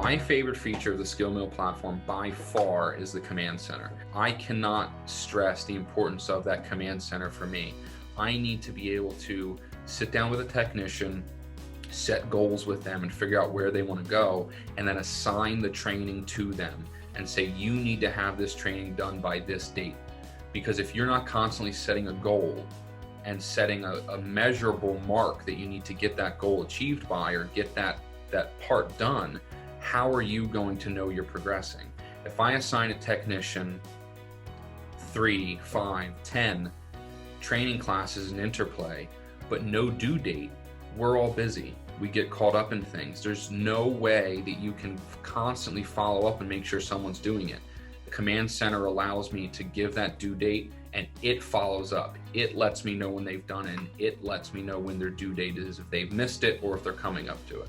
My favorite feature of the SkillMill platform by far is the command center. I cannot stress the importance of that command center for me. I need to be able to sit down with a technician, set goals with them and figure out where they want to go, and then assign the training to them and say, you need to have this training done by this date. Because if you're not constantly setting a goal and setting a measurable mark that you need to get that goal achieved by or get that part done, how are you going to know you're progressing? If I assign a technician 3, 5, 10 training classes in Interplay, but no due date, we're all busy. We get caught up in things. There's no way that you can constantly follow up and make sure someone's doing it. The command center allows me to give that due date and it follows up. It lets me know when they've done it, and it lets me know when their due date is, if they've missed it or if they're coming up to it.